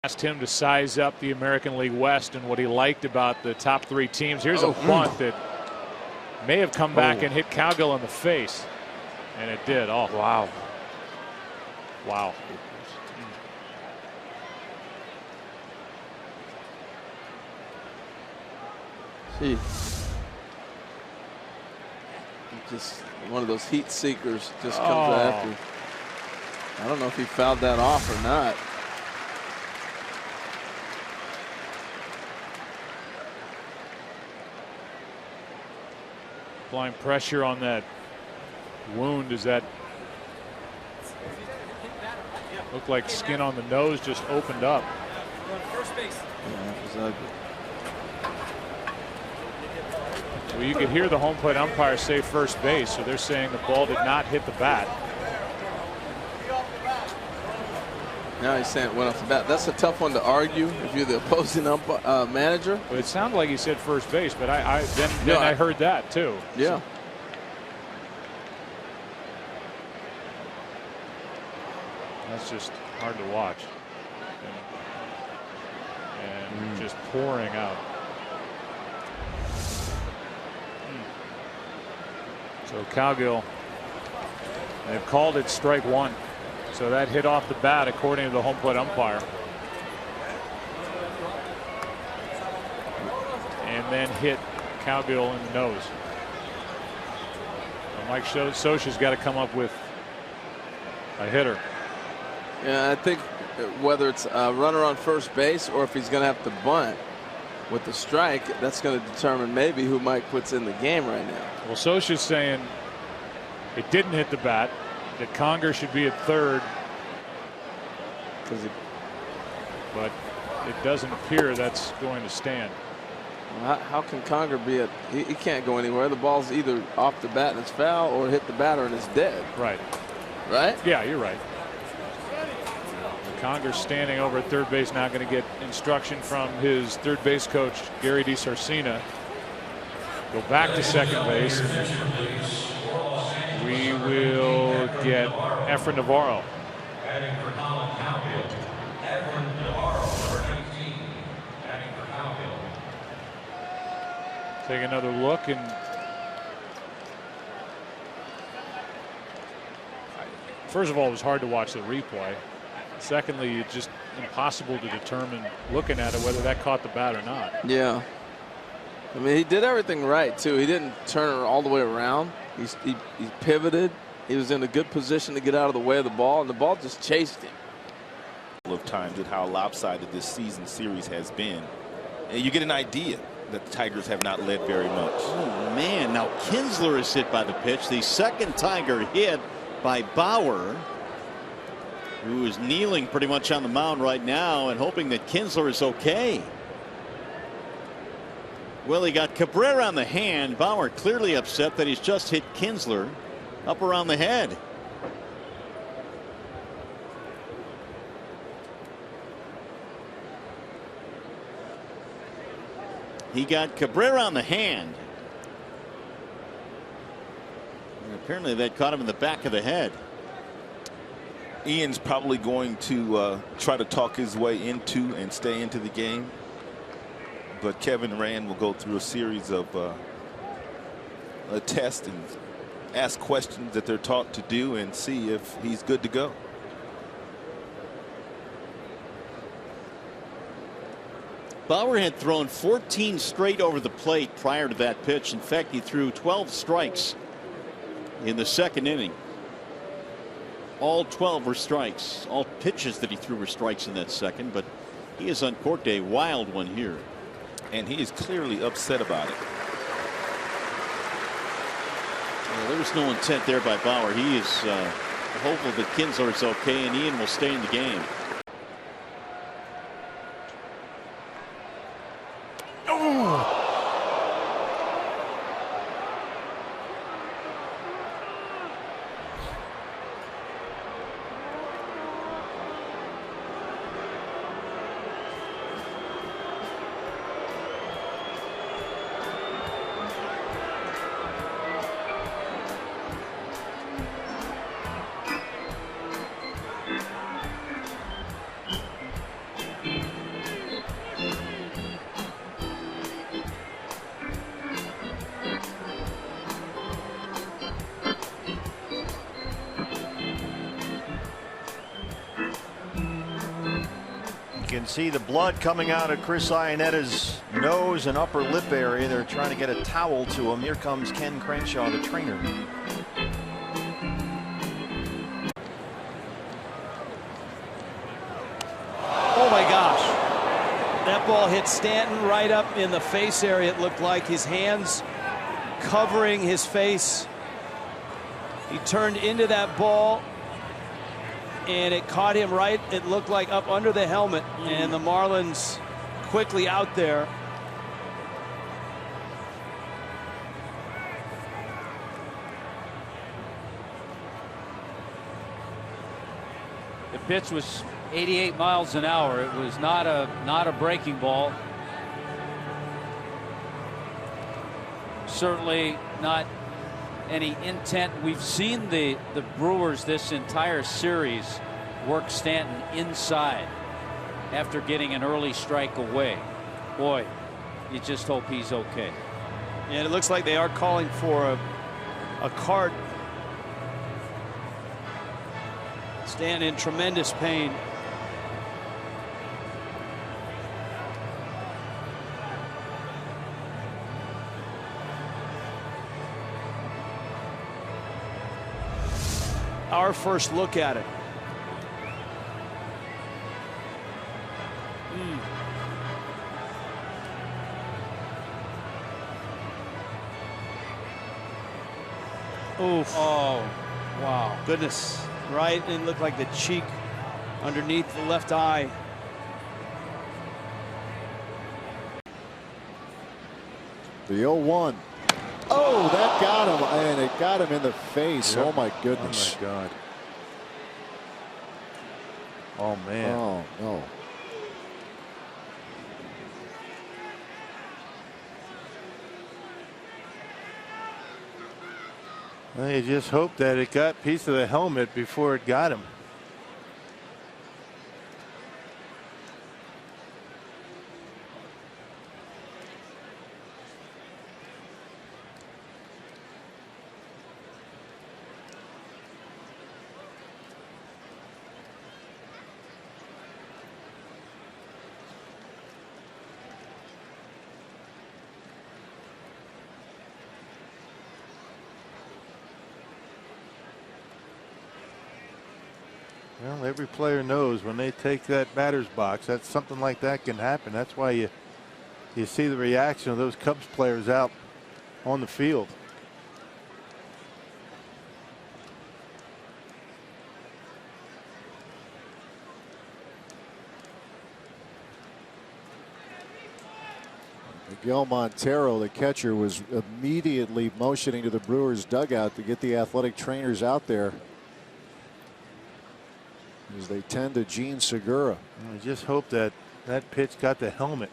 Asked him to size up the American League West and what he liked about the top three teams. Here's a bunt that may have come back and hit Cowgill in the face, and it did. Oh, wow. Wow. Gee. Just one of those heat seekers just comes after. I don't know if he fouled that off or not. Applying pressure on that wound. Is that looked like skin on the nose just opened up? First base. Yeah, that was ugly. Well, you could hear the home plate umpire say first base, so they're saying the ball did not hit the bat. Now he's saying it went off the bat. That's a tough one to argue if you're the opposing manager. Well, it sounded like he said first base, but then I heard that too. Yeah. That's just hard to watch. And just pouring out. So Cowgill, they've called it strike one. So that hit off the bat according to the home plate umpire. And then hit Cowgill in the nose. So Mike Scioscia's got to come up with a hitter. Yeah, I think whether it's a runner on first base or if he's going to have to bunt with the strike, that's going to determine maybe who Mike puts in the game right now. Well, Scioscia's saying it didn't hit the bat, that Conger should be at third, but it doesn't appear that's going to stand. Well, how can Conger be at? He can't go anywhere. The ball's either off the bat and it's foul, or hit the batter and it's dead. Right. Right? Yeah, you're right. Conger's standing over at third base now, going to get instruction from his third base coach Gary DiSarcina. Go back to second base. We will get Efren Navarro. Take another look, and first of all, it was hard to watch the replay. Secondly, it's just impossible to determine looking at it whether that caught the bat or not. Yeah. I mean, he did everything right too. He didn't turn it all the way around. He pivoted. He was in a good position to get out of the way of the ball, and the ball just chased him. Of times with how lopsided this season series has been, and you get an idea that the Tigers have not led very much. Oh man, now Kinsler is hit by the pitch. The second Tiger hit by Bauer, who is kneeling pretty much on the mound right now and hoping that Kinsler is okay. Well, he got Cabrera on the hand. Bauer clearly upset that he's just hit Kinsler up around the head. He got Cabrera on the hand. And apparently that caught him in the back of the head. Ian's probably going to try to talk his way into and stay into the game. But Kevin Rand will go through a series of tests and ask questions that they're taught to do and see if he's good to go. Bauer had thrown 14 straight over the plate prior to that pitch. In fact, he threw 12 strikes in the second inning. All 12 were strikes. All pitches that he threw were strikes in that second, but he has uncorked a wild one here. And he is clearly upset about it. Well, there was no intent there by Bauer. He is hopeful that Kinsler is okay and Ian will stay in the game. can see the blood coming out of Chris Ionetta's nose and upper lip area. They're trying to get a towel to him. Here comes Ken Crenshaw, the trainer. Oh my gosh. That ball hit Stanton right up in the face area. It looked like his hands covering his face. He turned into that ball and it caught him right, it looked like up under the helmet, and the Marlins quickly out there. The pitch was 88 miles an hour. It was not a breaking ball. Certainly not any intent. We've seen the Brewers this entire series work Stanton inside after getting an early strike away. Boy, you just hope he's okay. And it looks like they are calling for a cart. Stanton in tremendous pain. Our first look at it. Oof. Oh, wow. Goodness. Right, and looked like the cheek underneath the left eye. The 0-1. Oh, that got him, and it got him in the face. Yep. Oh my goodness. Oh my God. Oh man. Oh no. I just hope that it got a piece of the helmet before it got him. Well, every player knows when they take that batter's box, that something like that can happen. That's why you see the reaction of those Cubs players out on the field. Miguel Montero, the catcher, was immediately motioning to the Brewers dugout to get the athletic trainers out there, as they tend to Gene Segura. I just hope that that pitch got the helmet.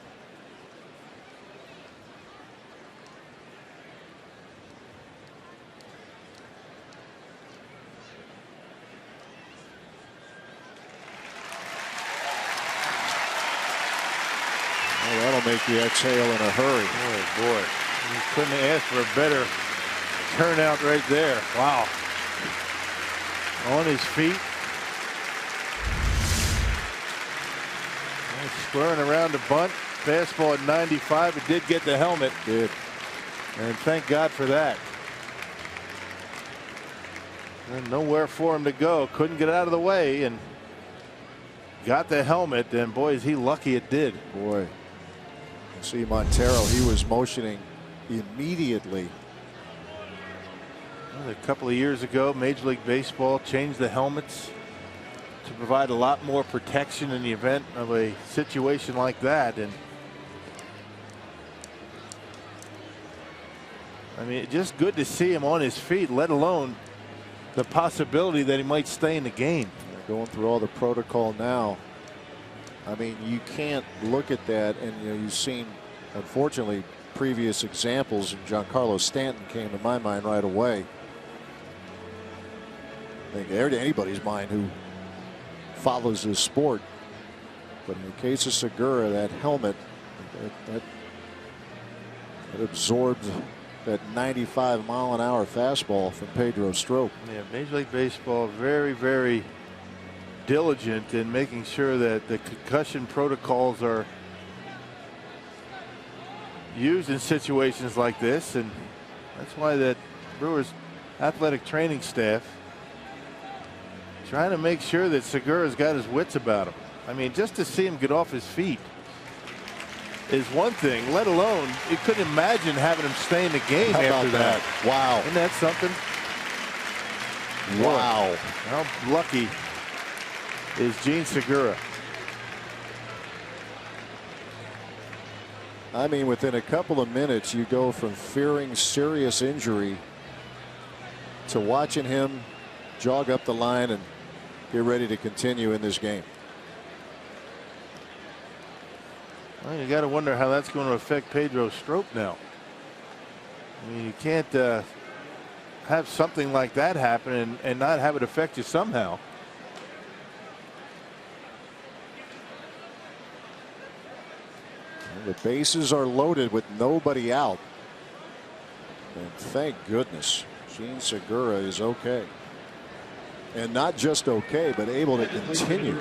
Oh, that'll make you exhale in a hurry. Oh boy, you couldn't ask for a better turnout right there. Wow. On his feet. Squaring around the bunt. Fastball at 95. It did get the helmet. Did. And thank God for that. And nowhere for him to go. Couldn't get out of the way and got the helmet. And boy, is he lucky it did. Boy. See Montero, he was motioning immediately. Well, a couple of years ago, Major League Baseball changed the helmets to provide a lot more protection in the event of a situation like that. And I mean, it's just good to see him on his feet, let alone the possibility that he might stay in the game. They're going through all the protocol now. I mean, you can't look at that, and you've seen, unfortunately, previous examples, and Giancarlo Stanton came to my mind right away. I think they're to anybody's mind who follows this sport. But in the case of Segura, that helmet that absorbed that 95-mile-an-hour fastball from Pedro Strop. Yeah, Major League Baseball very, very diligent in making sure that the concussion protocols are used in situations like this, and that's why that Brewers athletic training staff trying to make sure that Segura's got his wits about him. I mean, just to see him get off his feet is one thing, let alone you couldn't imagine having him stay in the game after that. Wow. Isn't that something? Wow. How lucky is Gene Segura? I mean, within a couple of minutes, you go from fearing serious injury to watching him jog up the line and get ready to continue in this game. Well, you got to wonder how that's going to affect Pedro Strop now. I mean, you can't have something like that happen and not have it affect you somehow. And the bases are loaded with nobody out. And thank goodness Gene Segura is okay. And not just okay, but able to continue.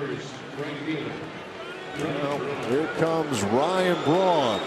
Well, here comes Ryan Braun.